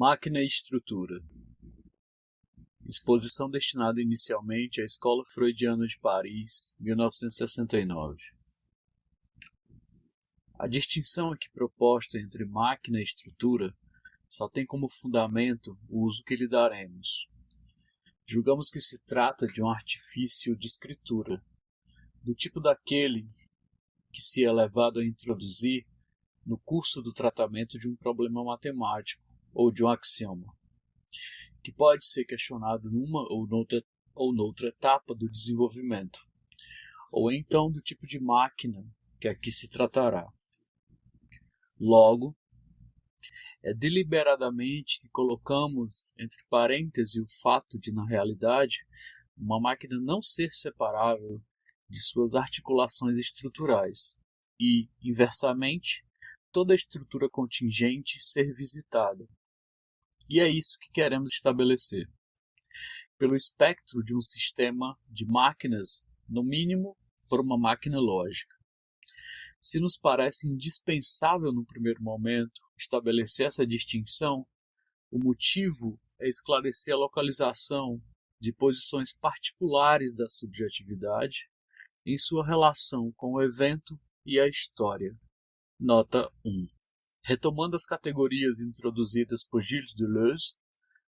Máquina e estrutura. Exposição destinada inicialmente à Escola Freudiana de Paris, 1969. A distinção aqui proposta entre máquina e estrutura só tem como fundamento o uso que lhe daremos. Julgamos que se trata de um artifício de escritura, do tipo daquele que se é levado a introduzir no curso do tratamento de um problema matemático ou de um axioma, que pode ser questionado numa ou noutra etapa do desenvolvimento, ou então do tipo de máquina que aqui se tratará. Logo, é deliberadamente que colocamos entre parênteses o fato de, na realidade, uma máquina não ser separável de suas articulações estruturais e, inversamente, toda a estrutura contingente ser visitada. E é isso que queremos estabelecer. Pelo espectro de um sistema de máquinas, no mínimo por uma máquina lógica. Se nos parece indispensável no primeiro momento estabelecer essa distinção, o motivo é esclarecer a localização de posições particulares da subjetividade em sua relação com o evento e a história. Nota 1. Retomando as categorias introduzidas por Gilles Deleuze,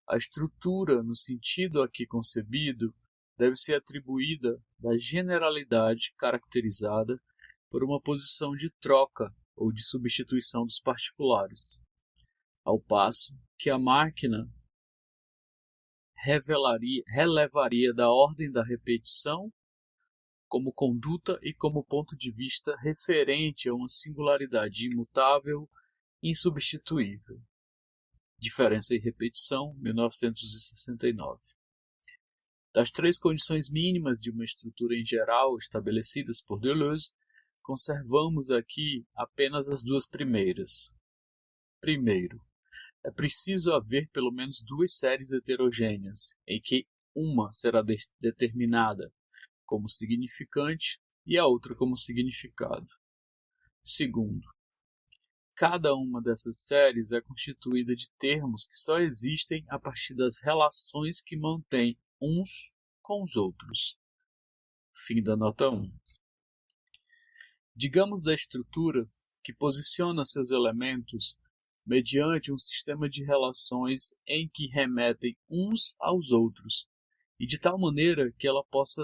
a estrutura, no sentido aqui concebido, deve ser atribuída da generalidade caracterizada por uma posição de troca ou de substituição dos particulares, ao passo que a máquina relevaria da ordem da repetição como conduta e como ponto de vista referente a uma singularidade imutável e insubstituível. Diferença e repetição, 1969. Das três condições mínimas de uma estrutura em geral estabelecidas por Deleuze, conservamos aqui apenas as duas primeiras. Primeiro, é preciso haver pelo menos duas séries heterogêneas, em que uma será determinada como significante e a outra como significado. Segundo, cada uma dessas séries é constituída de termos que só existem a partir das relações que mantêm uns com os outros. Fim da nota 1. Digamos da estrutura que posiciona seus elementos mediante um sistema de relações em que remetem uns aos outros, e de tal maneira que ela possa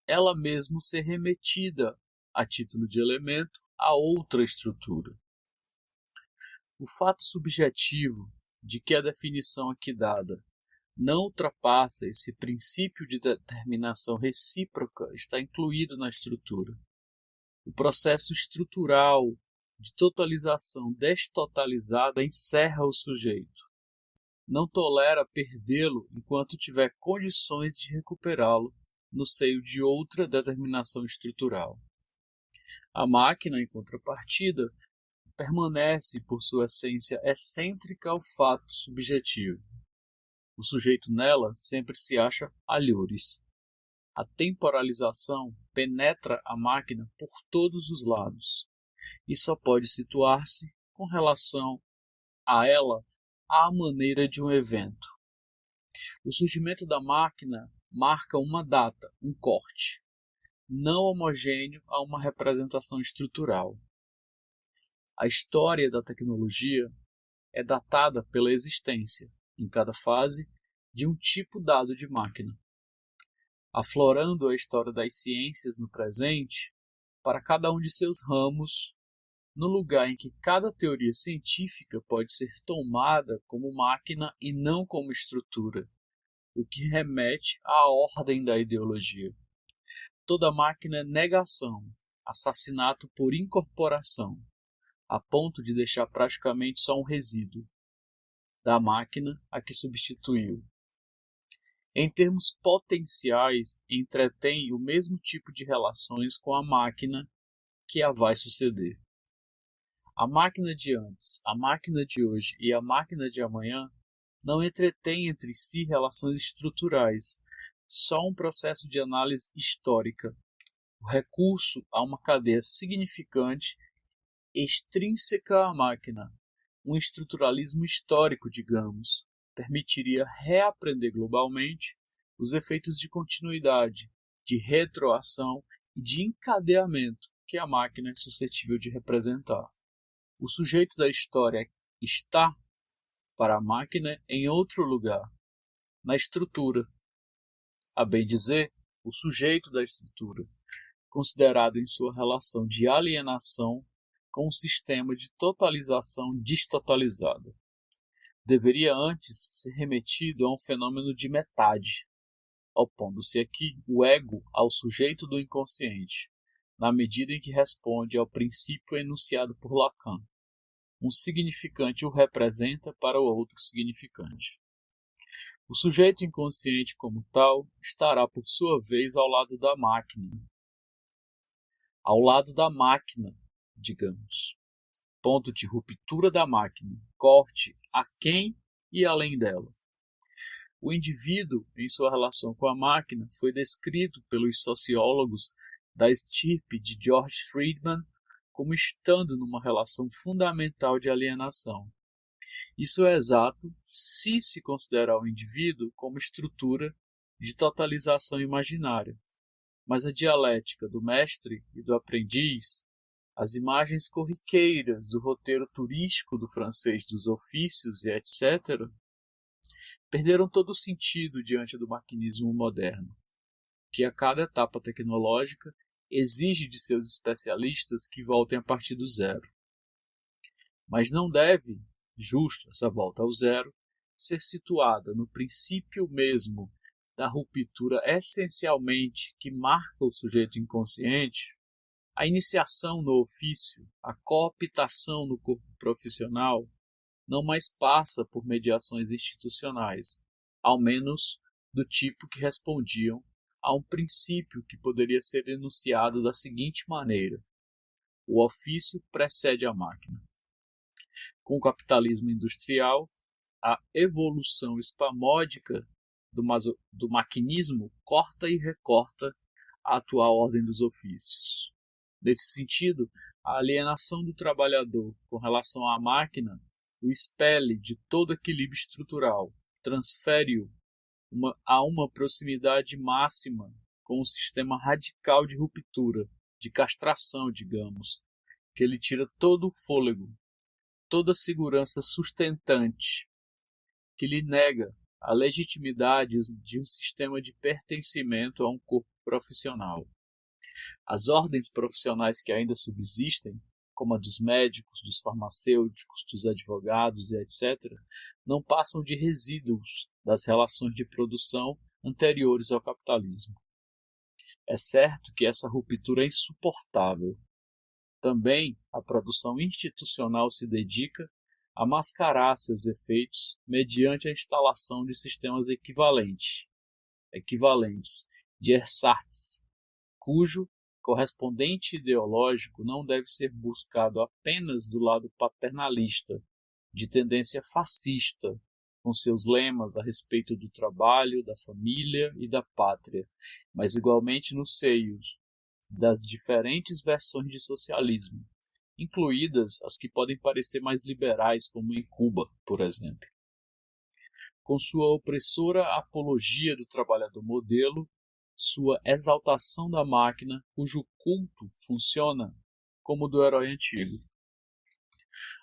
ela mesma ser remetida, a título de elemento, a outra estrutura. O fato subjetivo de que a definição aqui dada não ultrapassa esse princípio de determinação recíproca está incluído na estrutura. O processo estrutural de totalização destotalizada encerra o sujeito. Não tolera perdê-lo enquanto tiver condições de recuperá-lo no seio de outra determinação estrutural. A máquina, em contrapartida, permanece por sua essência excêntrica ao fato subjetivo. O sujeito nela sempre se acha alhures. A temporalização penetra a máquina por todos os lados e só pode situar-se com relação a ela à maneira de um evento. O surgimento da máquina marca uma data, um corte, não homogêneo a uma representação estrutural. A história da tecnologia é datada pela existência, em cada fase, de um tipo dado de máquina. Aflorando a história das ciências no presente, para cada um de seus ramos, no lugar em que cada teoria científica pode ser tomada como máquina e não como estrutura, o que remete à ordem da ideologia. Toda máquina é negação, assassinato por incorporação, a ponto de deixar praticamente só um resíduo da máquina a que substituiu. Em termos potenciais, entretém o mesmo tipo de relações com a máquina que a vai suceder. A máquina de antes, a máquina de hoje e a máquina de amanhã não entretêm entre si relações estruturais, só um processo de análise histórica, o recurso a uma cadeia significante extrínseca à máquina, um estruturalismo histórico, digamos, permitiria reaprender globalmente os efeitos de continuidade, de retroação e de encadeamento que a máquina é suscetível de representar. O sujeito da história está, para a máquina, em outro lugar, na estrutura. A bem dizer, o sujeito da estrutura, considerado em sua relação de alienação com um sistema de totalização destotalizada. Deveria antes ser remetido a um fenômeno de metade, opondo-se aqui o ego ao sujeito do inconsciente, na medida em que responde ao princípio enunciado por Lacan. Um significante o representa para o outro significante. O sujeito inconsciente como tal estará, por sua vez, ao lado da máquina. Ao lado da máquina, digamos. Ponto de ruptura da máquina, corte aquém e além dela. O indivíduo, em sua relação com a máquina, foi descrito pelos sociólogos da estirpe de George Friedman como estando numa relação fundamental de alienação. Isso é exato se se considerar o indivíduo como estrutura de totalização imaginária. Mas a dialética do mestre e do aprendiz, as imagens corriqueiras do roteiro turístico do francês dos ofícios e etc., perderam todo o sentido diante do maquinismo moderno, que a cada etapa tecnológica exige de seus especialistas que voltem a partir do zero. Mas não deve, justo essa volta ao zero, ser situada no princípio mesmo da ruptura essencialmente que marca o sujeito inconsciente. A iniciação no ofício, a cooptação no corpo profissional, não mais passa por mediações institucionais, ao menos do tipo que respondiam a um princípio que poderia ser enunciado da seguinte maneira: o ofício precede a máquina. Com o capitalismo industrial, a evolução espasmódica do maquinismo corta e recorta a atual ordem dos ofícios. Nesse sentido, a alienação do trabalhador com relação à máquina o expele de todo equilíbrio estrutural, transfere-o a uma proximidade máxima com um sistema radical de ruptura, de castração, digamos, que lhe tira todo o fôlego, toda a segurança sustentante, que lhe nega a legitimidade de um sistema de pertencimento a um corpo profissional. As ordens profissionais que ainda subsistem, como a dos médicos, dos farmacêuticos, dos advogados e etc., não passam de resíduos das relações de produção anteriores ao capitalismo. É certo que essa ruptura é insuportável. Também a produção institucional se dedica a mascarar seus efeitos mediante a instalação de sistemas equivalentes de ersatz, cujo correspondente ideológico não deve ser buscado apenas do lado paternalista, de tendência fascista, com seus lemas a respeito do trabalho, da família e da pátria, mas igualmente nos seios das diferentes versões de socialismo, incluídas as que podem parecer mais liberais, como em Cuba, por exemplo. Com sua opressora apologia do trabalhador modelo, sua exaltação da máquina, cujo culto funciona como o do herói antigo.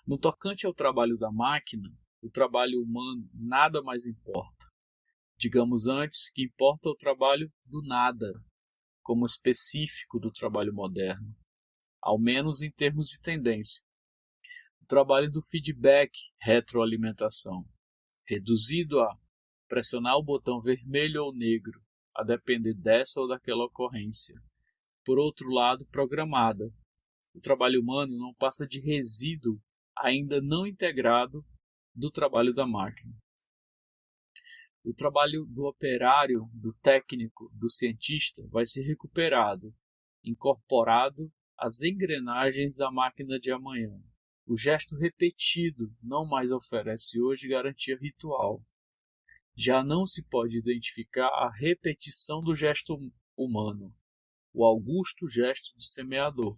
No tocante ao trabalho da máquina, o trabalho humano nada mais importa. Digamos antes que importa o trabalho do nada, como específico do trabalho moderno, ao menos em termos de tendência. O trabalho do feedback, retroalimentação, reduzido a pressionar o botão vermelho ou negro, a depender dessa ou daquela ocorrência. Por outro lado, programada. O trabalho humano não passa de resíduo ainda não integrado do trabalho da máquina. O trabalho do operário, do técnico, do cientista vai ser recuperado, incorporado às engrenagens da máquina de amanhã. O gesto repetido não mais oferece hoje garantia ritual. Já não se pode identificar a repetição do gesto humano, o augusto gesto do semeador,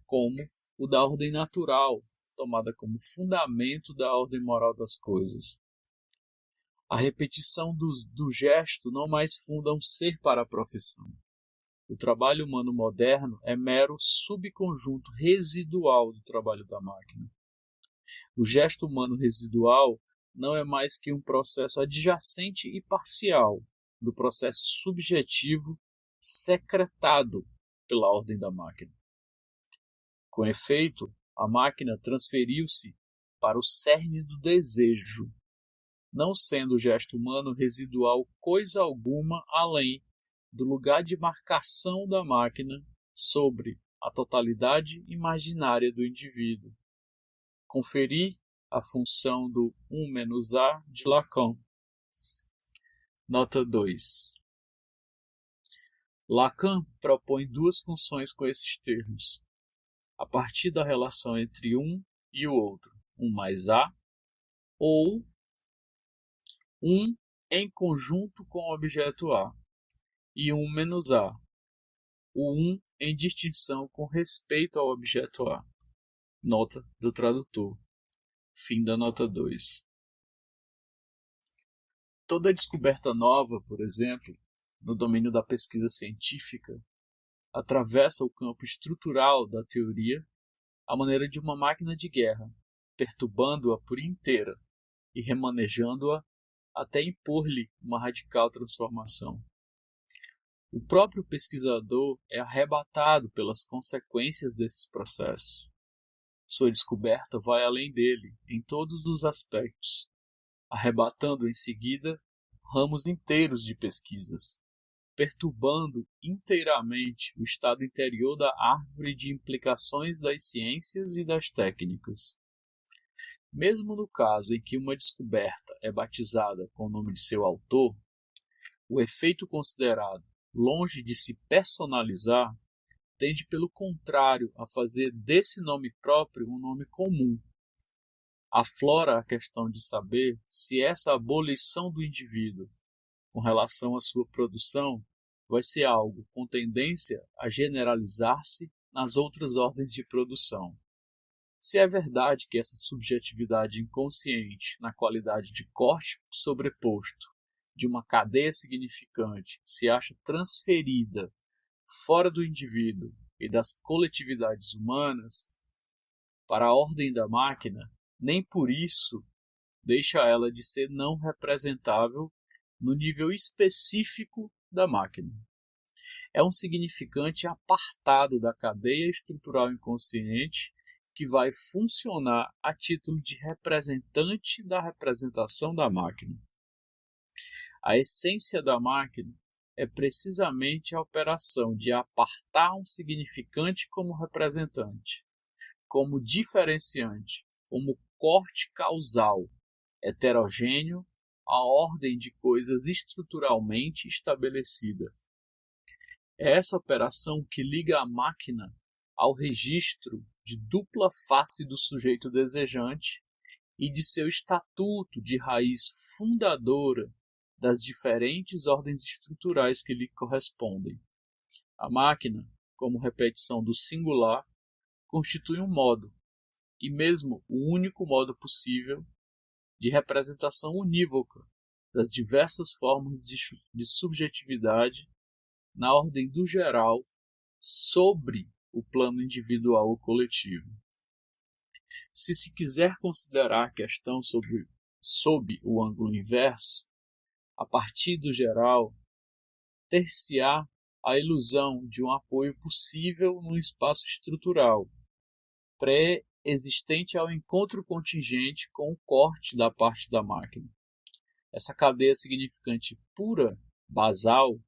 como o da ordem natural, tomada como fundamento da ordem moral das coisas. A repetição do gesto não mais funda um ser para a profissão. O trabalho humano moderno é mero subconjunto residual do trabalho da máquina. O gesto humano residual não é mais que um processo adjacente e parcial do processo subjetivo secretado pela ordem da máquina. Com efeito, a máquina transferiu-se para o cerne do desejo, não sendo o gesto humano residual coisa alguma além do lugar de marcação da máquina sobre a totalidade imaginária do indivíduo. Conferir a função do 1 menos A de Lacan. Nota 2. Lacan propõe duas funções com esses termos, a partir da relação entre um e o outro, 1 mais A, ou um em conjunto com o objeto A, e 1 menos A, o 1 em distinção com respeito ao objeto A. Nota do tradutor. Fim da nota 2. Toda descoberta nova, por exemplo, no domínio da pesquisa científica, atravessa o campo estrutural da teoria à maneira de uma máquina de guerra, perturbando-a por inteira e remanejando-a até impor-lhe uma radical transformação. O próprio pesquisador é arrebatado pelas consequências desses processos. Sua descoberta vai além dele, em todos os aspectos, arrebatando em seguida ramos inteiros de pesquisas, perturbando inteiramente o estado interior da árvore de implicações das ciências e das técnicas. Mesmo no caso em que uma descoberta é batizada com o nome de seu autor, o efeito considerado, longe de se personalizar, tende pelo contrário a fazer desse nome próprio um nome comum. Aflora a questão de saber se essa abolição do indivíduo com relação à sua produção vai ser algo com tendência a generalizar-se nas outras ordens de produção. Se é verdade que essa subjetividade inconsciente, na qualidade de corte sobreposto de uma cadeia significante, se acha transferida fora do indivíduo e das coletividades humanas para a ordem da máquina, nem por isso deixa ela de ser não representável no nível específico da máquina. É um significante apartado da cadeia estrutural inconsciente que vai funcionar a título de representante da representação da máquina. A essência da máquina é precisamente a operação de apartar um significante como representante, como diferenciante, como corte causal, heterogêneo à ordem de coisas estruturalmente estabelecida. É essa operação que liga a máquina ao registro de dupla face do sujeito desejante e de seu estatuto de raiz fundadora das diferentes ordens estruturais que lhe correspondem. A máquina, como repetição do singular, constitui um modo, e mesmo o único modo possível, de representação unívoca das diversas formas de subjetividade na ordem do geral sobre o plano individual ou coletivo. Se se quiser considerar a questão sob o ângulo inverso, a partir do geral, ter-se-á a ilusão de um apoio possível num espaço estrutural, pré-existente ao encontro contingente com o corte da parte da máquina. Essa cadeia significante pura, basal,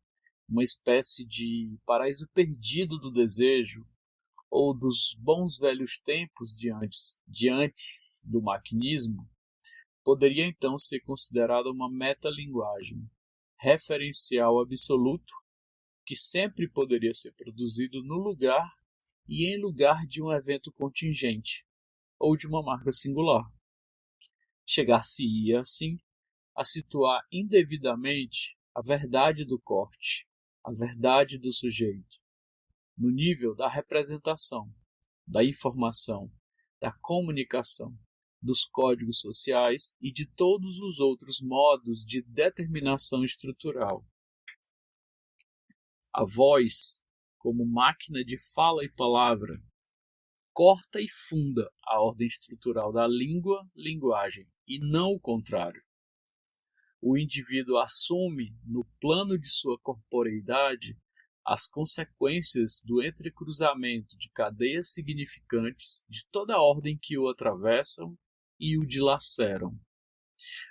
uma espécie de paraíso perdido do desejo, ou dos bons velhos tempos de antes do maquinismo, poderia então ser considerada uma metalinguagem, referencial absoluto, que sempre poderia ser produzido no lugar e em lugar de um evento contingente, ou de uma marca singular. Chegar-se-ia, assim, a situar indevidamente a verdade do corte, a verdade do sujeito, no nível da representação, da informação, da comunicação, dos códigos sociais e de todos os outros modos de determinação estrutural. A voz, como máquina de fala e palavra, corta e funda a ordem estrutural da língua-linguagem, e não o contrário. O indivíduo assume, no plano de sua corporeidade, as consequências do entrecruzamento de cadeias significantes de toda a ordem que o atravessam e o dilaceram.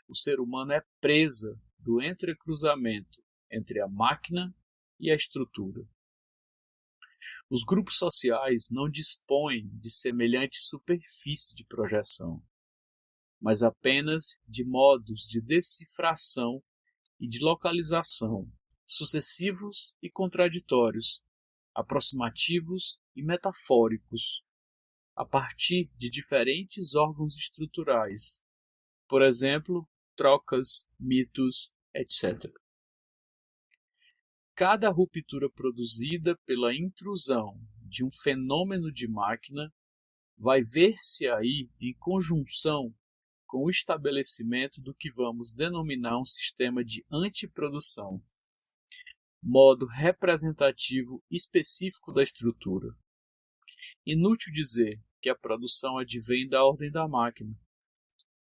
O ser humano é presa do entrecruzamento entre a máquina e a estrutura. Os grupos sociais não dispõem de semelhante superfície de projeção, mas apenas de modos de decifração e de localização sucessivos e contraditórios, aproximativos e metafóricos, a partir de diferentes órgãos estruturais, por exemplo, trocas, mitos, etc. Cada ruptura produzida pela intrusão de um fenômeno de máquina vai ver-se aí em conjunção com o estabelecimento do que vamos denominar um sistema de antiprodução, modo representativo específico da estrutura. Inútil dizer que a produção advém da ordem da máquina.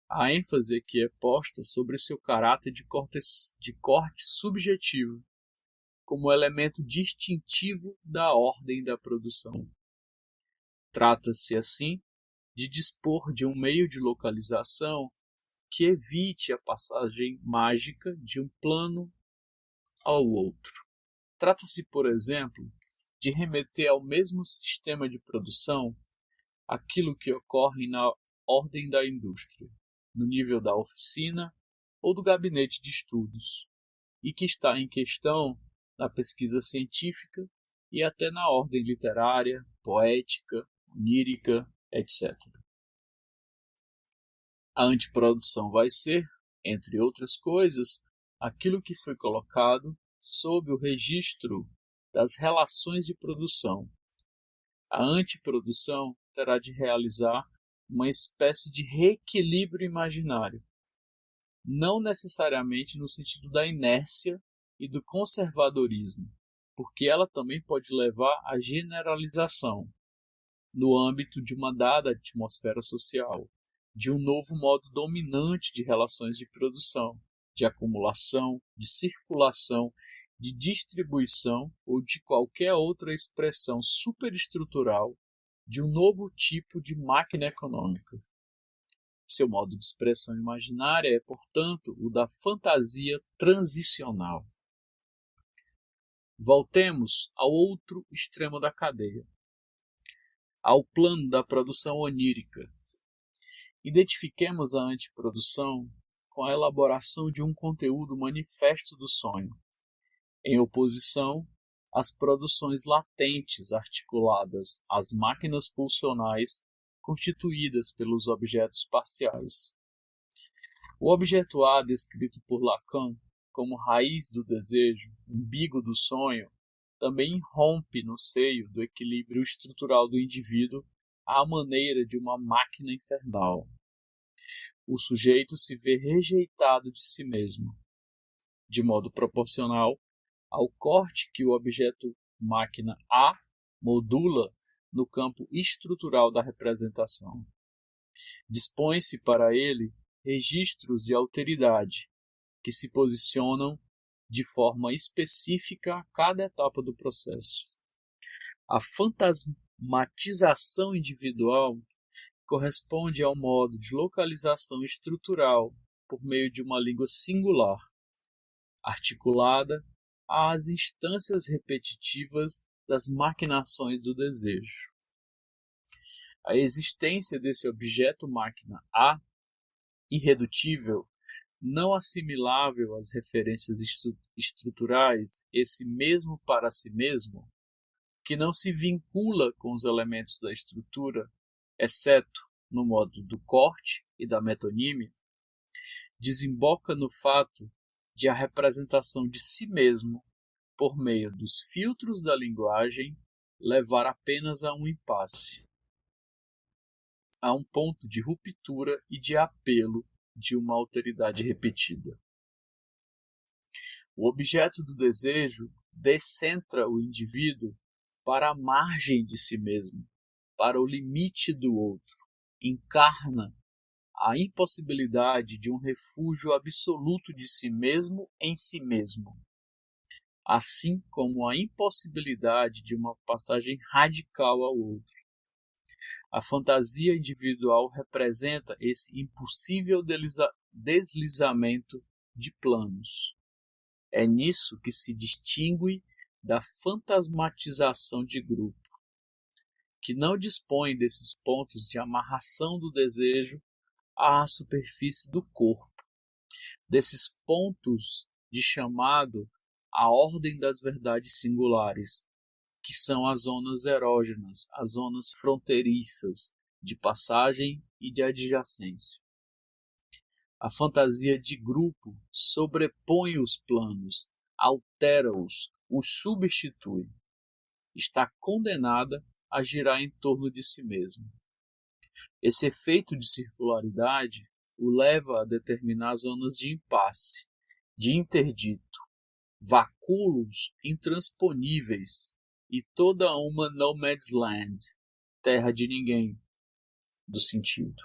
A ênfase aqui é posta sobre seu caráter de corte subjetivo, como elemento distintivo da ordem da produção. Trata-se, assim, de dispor de um meio de localização que evite a passagem mágica de um plano ao outro. Trata-se, por exemplo, de remeter ao mesmo sistema de produção aquilo que ocorre na ordem da indústria, no nível da oficina ou do gabinete de estudos, e que está em questão na pesquisa científica e até na ordem literária, poética, onírica, etc. A antiprodução vai ser, entre outras coisas, aquilo que foi colocado sob o registro das relações de produção. A antiprodução terá de realizar uma espécie de reequilíbrio imaginário, não necessariamente no sentido da inércia e do conservadorismo, porque ela também pode levar à generalização, no âmbito de uma dada atmosfera social, de um novo modo dominante de relações de produção, de acumulação, de circulação, de distribuição ou de qualquer outra expressão superestrutural de um novo tipo de máquina econômica. Seu modo de expressão imaginária é, portanto, o da fantasia transicional. Voltemos ao outro extremo da cadeia, ao plano da produção onírica. Identifiquemos a antiprodução com a elaboração de um conteúdo manifesto do sonho, em oposição às produções latentes articuladas às máquinas pulsionais constituídas pelos objetos parciais. O objeto A, descrito por Lacan como raiz do desejo, umbigo do sonho, também irrompe no seio do equilíbrio estrutural do indivíduo à maneira de uma máquina infernal. O sujeito se vê rejeitado de si mesmo, de modo proporcional ao corte que o objeto máquina A modula no campo estrutural da representação. Dispõe-se para ele registros de alteridade, que se posicionam de forma específica a cada etapa do processo. A fantasmatização individual corresponde ao modo de localização estrutural por meio de uma língua singular, articulada às instâncias repetitivas das maquinações do desejo. A existência desse objeto máquina A, irredutível, não assimilável às referências estruturais, esse mesmo para si mesmo, que não se vincula com os elementos da estrutura, exceto no modo do corte e da metonímia, desemboca no fato de a representação de si mesmo, por meio dos filtros da linguagem, levar apenas a um impasse. a um ponto de ruptura e de apelo de uma alteridade repetida. O objeto do desejo descentra o indivíduo para a margem de si mesmo, para o limite do outro, encarna a impossibilidade de um refúgio absoluto de si mesmo em si mesmo, assim como a impossibilidade de uma passagem radical ao outro. A fantasia individual representa esse impossível deslizamento de planos. É nisso que se distingue da fantasmatização de grupo, que não dispõe desses pontos de amarração do desejo à superfície do corpo, desses pontos de chamado à ordem das verdades singulares, que são as zonas erógenas, as zonas fronteiriças de passagem e de adjacência. A fantasia de grupo sobrepõe os planos, altera-os, os substitui. Está condenada a girar em torno de si mesmo. Esse efeito de circularidade o leva a determinar zonas de impasse, de interdito, vacúolos intransponíveis e toda uma no man's land, terra de ninguém, do sentido.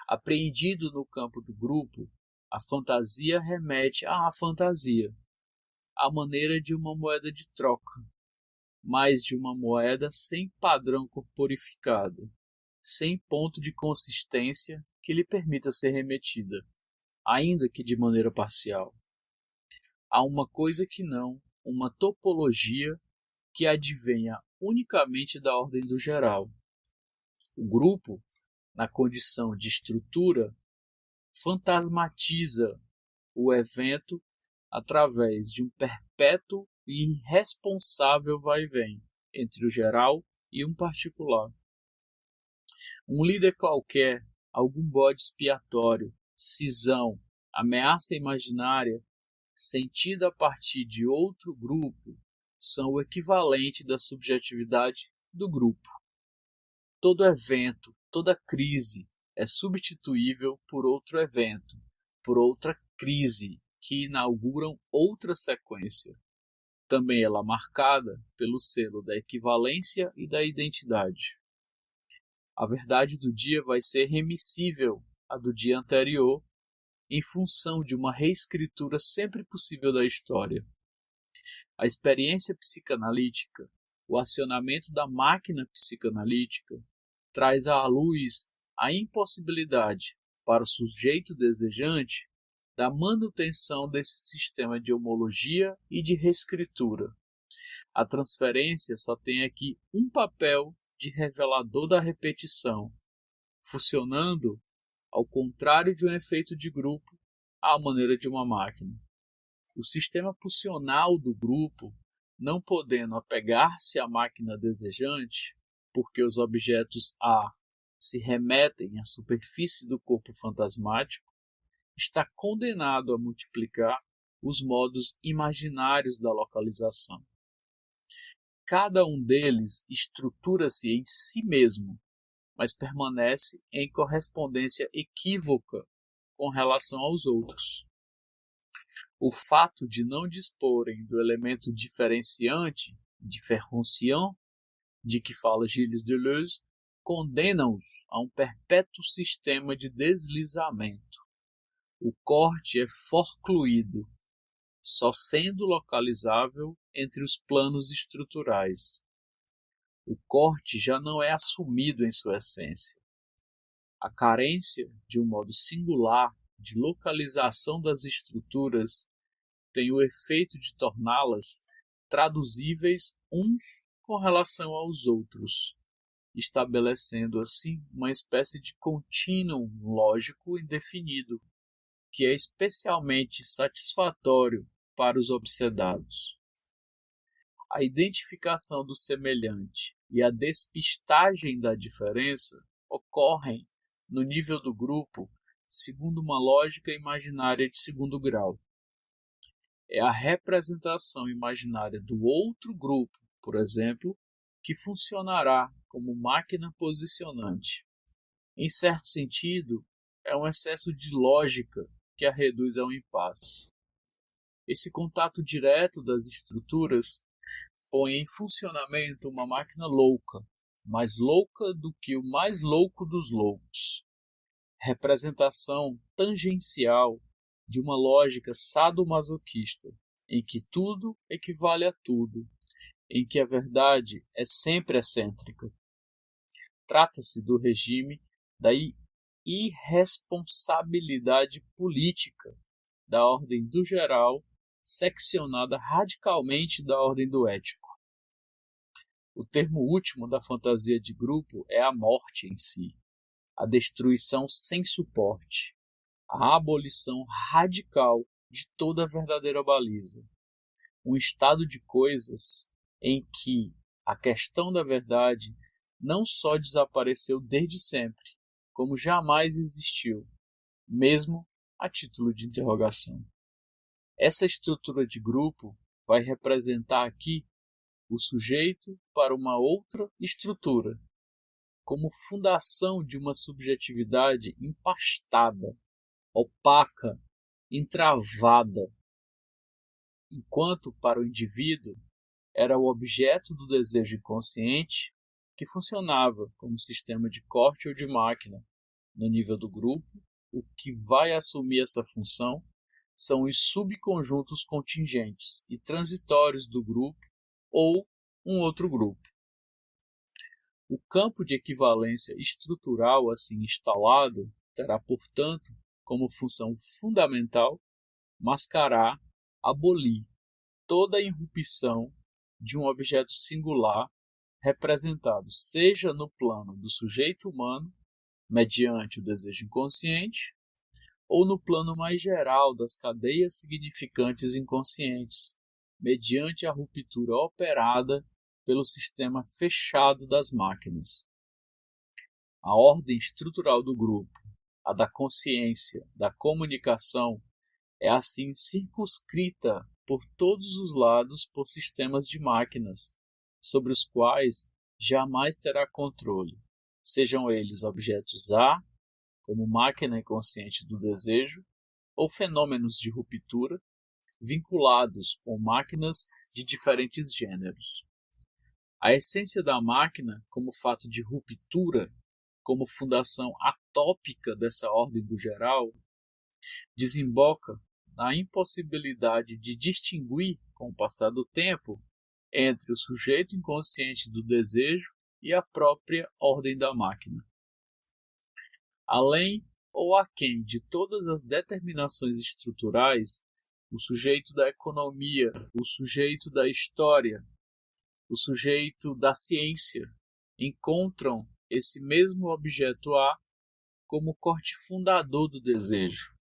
Apreendido no campo do grupo, a fantasia remete à fantasia, à maneira de uma moeda de troca, mas de uma moeda sem padrão corporificado, sem ponto de consistência que lhe permita ser remetida, ainda que de maneira parcial. Há uma coisa que não, uma topologia que advenha unicamente da ordem do geral. O grupo, na condição de estrutura, fantasmatiza o evento através de um perpétuo e irresponsável vai-vem entre o geral e um particular. Um líder qualquer, algum bode expiatório, cisão, ameaça imaginária, sentida a partir de outro grupo, são o equivalente da subjetividade do grupo. Todo evento, toda crise é substituível por outro evento, por outra crise, que inauguram outra sequência. Também ela marcada pelo selo da equivalência e da identidade. A verdade do dia vai ser remissível à do dia anterior, em função de uma reescritura sempre possível da história. A experiência psicanalítica, o acionamento da máquina psicanalítica, traz à luz a impossibilidade para o sujeito desejante da manutenção desse sistema de homologia e de reescritura. A transferência só tem aqui um papel de revelador da repetição, funcionando ao contrário de um efeito de grupo, à maneira de uma máquina. O sistema pulsional do grupo, não podendo apegar-se à máquina desejante, porque os objetos A se remetem à superfície do corpo fantasmático, está condenado a multiplicar os modos imaginários da localização. Cada um deles estrutura-se em si mesmo, mas permanece em correspondência equívoca com relação aos outros. O fato de não disporem do elemento diferenciante, diferenciant, de que fala Gilles Deleuze, condena-os a um perpétuo sistema de deslizamento. O corte é forcluído, só sendo localizável entre os planos estruturais. O corte já não é assumido em sua essência. A carência, de um modo singular, de localização das estruturas tem o efeito de torná-las traduzíveis uns com relação aos outros, estabelecendo assim uma espécie de contínuo lógico indefinido, que é especialmente satisfatório para os obsedados. A identificação do semelhante e a despistagem da diferença ocorrem no nível do grupo segundo uma lógica imaginária de segundo grau. É a representação imaginária do outro grupo, por exemplo, que funcionará como máquina posicionante. Em certo sentido, é um excesso de lógica que a reduz a um impasse. Esse contato direto das estruturas põe em funcionamento uma máquina louca, mais louca do que o mais louco dos loucos. Representação tangencial de uma lógica sadomasoquista, em que tudo equivale a tudo, em que a verdade é sempre excêntrica. Trata-se do regime da irresponsabilidade política, da ordem do geral, seccionada radicalmente da ordem do ético. O termo último da fantasia de grupo é a morte em si, a destruição sem suporte, a abolição radical de toda a verdadeira baliza. Um estado de coisas em que a questão da verdade não só desapareceu desde sempre, como jamais existiu, mesmo a título de interrogação. Essa estrutura de grupo vai representar aqui o sujeito para uma outra estrutura, como fundação de uma subjetividade empastada, opaca, entravada, enquanto para o indivíduo era o objeto do desejo inconsciente que funcionava como sistema de corte ou de máquina. No nível do grupo, o que vai assumir essa função são os subconjuntos contingentes e transitórios do grupo ou um outro grupo. O campo de equivalência estrutural assim instalado terá, portanto, como função fundamental mascarar, abolir toda a irrupção de um objeto singular representado seja no plano do sujeito humano, mediante o desejo inconsciente, ou no plano mais geral das cadeias significantes inconscientes, mediante a ruptura operada pelo sistema fechado das máquinas. A ordem estrutural do grupo, a da consciência, da comunicação, é assim circunscrita por todos os lados por sistemas de máquinas, sobre os quais jamais terá controle, sejam eles objetos A, como máquina inconsciente do desejo, ou fenômenos de ruptura, vinculados com máquinas de diferentes gêneros. A essência da máquina, como fato de ruptura, como fundação atópica dessa ordem do geral, desemboca na impossibilidade de distinguir, com o passar do tempo, entre o sujeito inconsciente do desejo e a própria ordem da máquina. Além ou aquém de todas as determinações estruturais, o sujeito da economia, o sujeito da história, o sujeito da ciência encontram esse mesmo objeto A como corte fundador do desejo.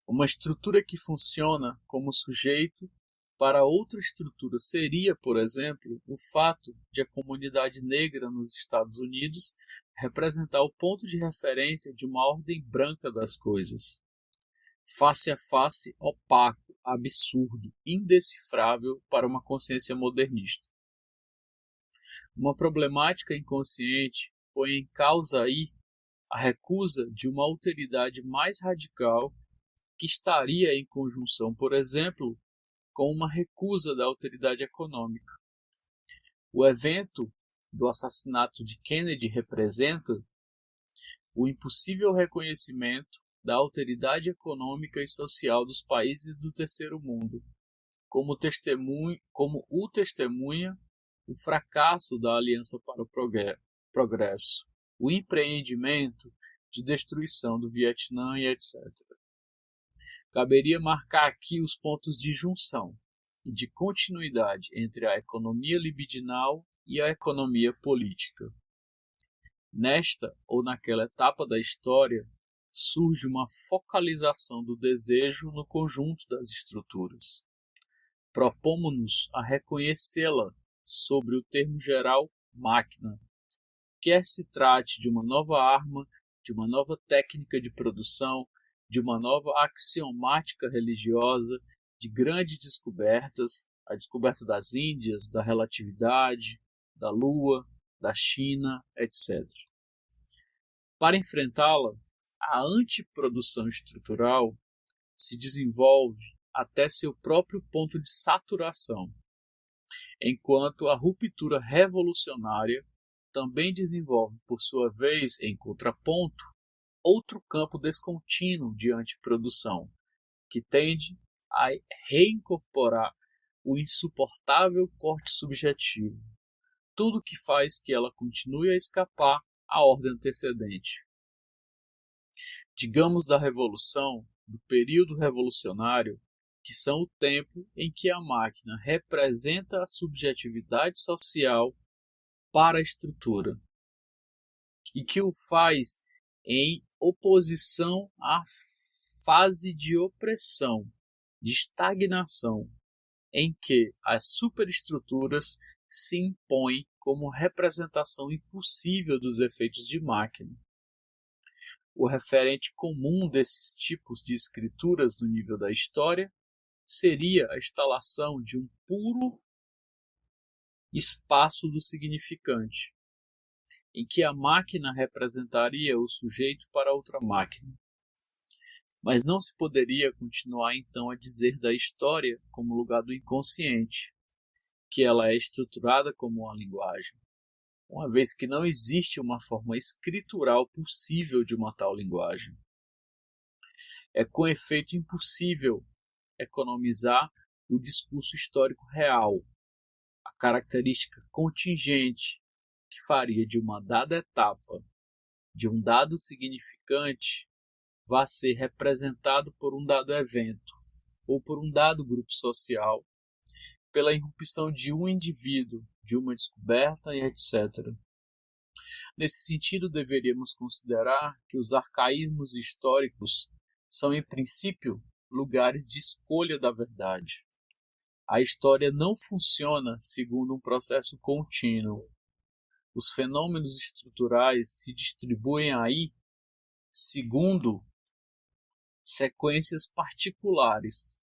Uma estrutura que funciona como sujeito para outra estrutura seria, por exemplo, o fato de a comunidade negra nos Estados Unidos representar o ponto de referência de uma ordem branca das coisas. Face a face, opaco, absurdo, indecifrável para uma consciência modernista. Uma problemática inconsciente põe em causa aí a recusa de uma alteridade mais radical que estaria em conjunção, por exemplo, com uma recusa da alteridade econômica. O evento do assassinato de Kennedy representa o impossível reconhecimento da alteridade econômica e social dos países do terceiro mundo, como o testemunha o fracasso da Aliança para o Progresso, o empreendimento de destruição do Vietnã e etc. Caberia marcar aqui os pontos de junção e de continuidade entre a economia libidinal e a economia política. Nesta ou naquela etapa da história, surge uma focalização do desejo no conjunto das estruturas. Propomos-nos a reconhecê-la sobre o termo geral máquina, quer se trate de uma nova arma, de uma nova técnica de produção, de uma nova axiomática religiosa, de grandes descobertas, a descoberta das Índias, da relatividade, da Lua, da China, etc. Para enfrentá-la, a antiprodução estrutural se desenvolve até seu próprio ponto de saturação, enquanto a ruptura revolucionária também desenvolve, por sua vez, em contraponto, outro campo descontínuo de antiprodução, que tende a reincorporar o insuportável corte subjetivo, tudo que faz que ela continue a escapar à ordem antecedente. Digamos da revolução, do período revolucionário, que são o tempo em que a máquina representa a subjetividade social para a estrutura, e que o faz em oposição à fase de opressão, de estagnação, em que as superestruturas se impõem como representação impossível dos efeitos de máquina. O referente comum desses tipos de escrituras no nível da história seria a instalação de um puro espaço do significante, em que a máquina representaria o sujeito para outra máquina. Mas não se poderia continuar então a dizer da história como lugar do inconsciente, que ela é estruturada como uma linguagem, uma vez que não existe uma forma escritural possível de uma tal linguagem. É com efeito impossível economizar o discurso histórico real, a característica contingente que faria de uma dada etapa, de um dado significante, vá ser representado por um dado evento ou por um dado grupo social, pela irrupção de um indivíduo, de uma descoberta e etc. Nesse sentido, deveríamos considerar que os arcaísmos históricos são, em princípio, lugares de escolha da verdade. A história não funciona segundo um processo contínuo. Os fenômenos estruturais se distribuem aí segundo sequências particulares,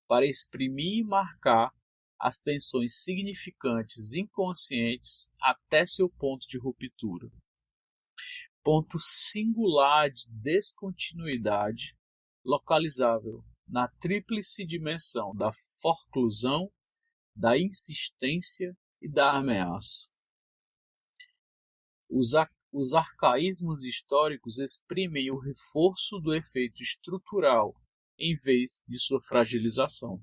para exprimir e marcar as tensões significantes inconscientes até seu ponto de ruptura. Ponto singular de descontinuidade, localizável na tríplice dimensão da forclusão, da insistência e da ameaça. Os arcaísmos históricos exprimem o reforço do efeito estrutural em vez de sua fragilização.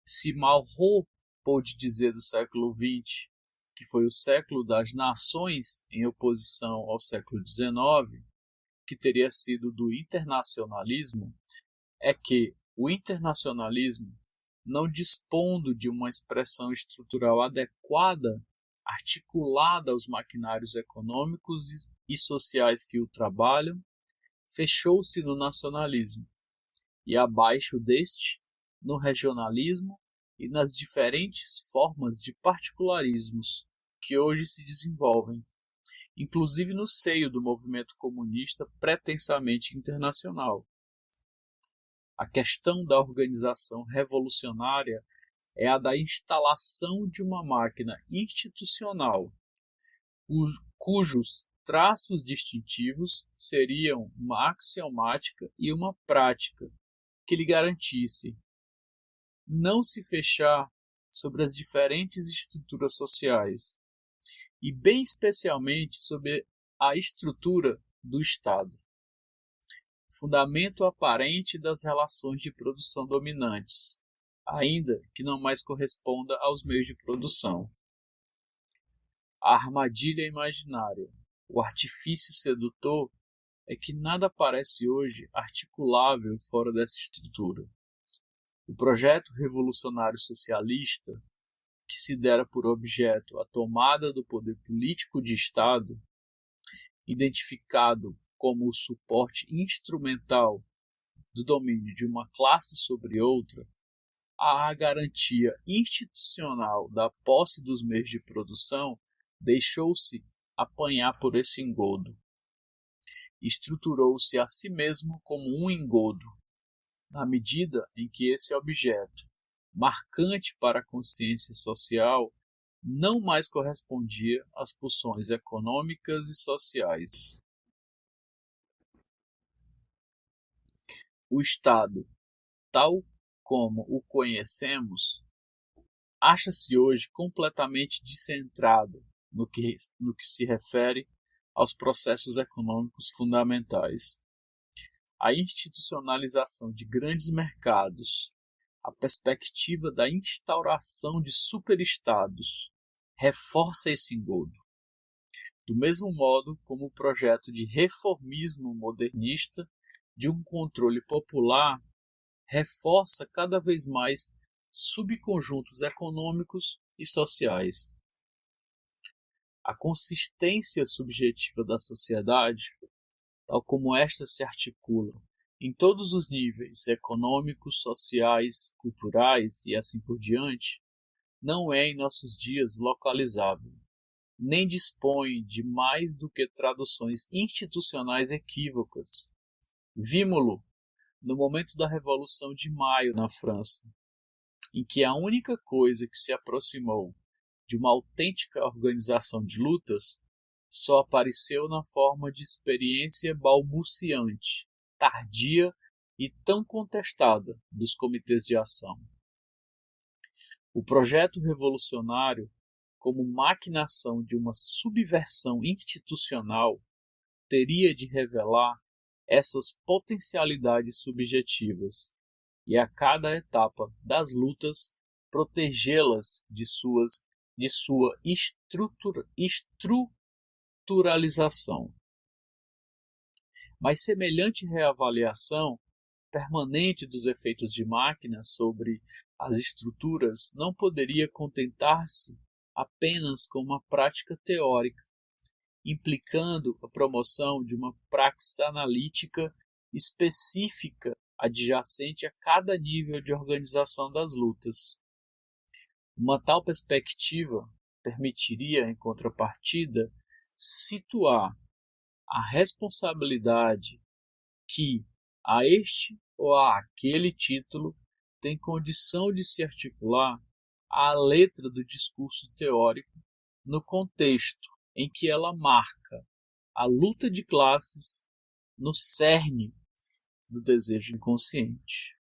Se Malraux pôde dizer do século XX que foi o século das nações em oposição ao século XIX, que teria sido do internacionalismo, é que o internacionalismo, não dispondo de uma expressão estrutural adequada, articulada aos maquinários econômicos e sociais que o trabalham, fechou-se no nacionalismo, e abaixo deste, no regionalismo e nas diferentes formas de particularismos que hoje se desenvolvem, inclusive no seio do movimento comunista pretensamente internacional. A questão da organização revolucionária é a da instalação de uma máquina institucional, cujos traços distintivos seriam uma axiomática e uma prática que lhe garantisse não se fechar sobre as diferentes estruturas sociais, e bem especialmente sobre a estrutura do Estado, fundamento aparente das relações de produção dominantes, ainda que não mais corresponda aos meios de produção. A armadilha imaginária, o artifício sedutor, é que nada parece hoje articulável fora dessa estrutura. O projeto revolucionário socialista, que se dera por objeto a tomada do poder político de Estado, identificado como o suporte instrumental do domínio de uma classe sobre outra, a garantia institucional da posse dos meios de produção deixou-se apanhar por esse engodo. Estruturou-se a si mesmo como um engodo, na medida em que esse objeto, marcante para a consciência social, não mais correspondia às pulsões econômicas e sociais. O Estado, tal como o conhecemos, acha-se hoje completamente descentrado no que se refere aos processos econômicos fundamentais. A institucionalização de grandes mercados, a perspectiva da instauração de superestados reforça esse engodo. Do mesmo modo como o projeto de reformismo modernista de um controle popular reforça cada vez mais subconjuntos econômicos e sociais. A consistência subjetiva da sociedade, tal como esta se articula em todos os níveis econômicos, sociais, culturais e assim por diante, não é em nossos dias localizável, nem dispõe de mais do que traduções institucionais equívocas. Vimo-lo no momento da Revolução de Maio na França, em que a única coisa que se aproximou de uma autêntica organização de lutas só apareceu na forma de experiência balbuciante, tardia e tão contestada dos comitês de ação. O projeto revolucionário, como maquinação de uma subversão institucional, teria de revelar essas potencialidades subjetivas e a cada etapa das lutas protegê-las de sua estruturalização. Mas semelhante reavaliação permanente dos efeitos de máquina sobre as estruturas não poderia contentar-se apenas com uma prática teórica, implicando a promoção de uma praxis analítica específica adjacente a cada nível de organização das lutas. Uma tal perspectiva permitiria, em contrapartida, situar a responsabilidade que, a este ou a aquele título, tem condição de se articular à letra do discurso teórico no contexto em que ela marca a luta de classes no cerne do desejo inconsciente.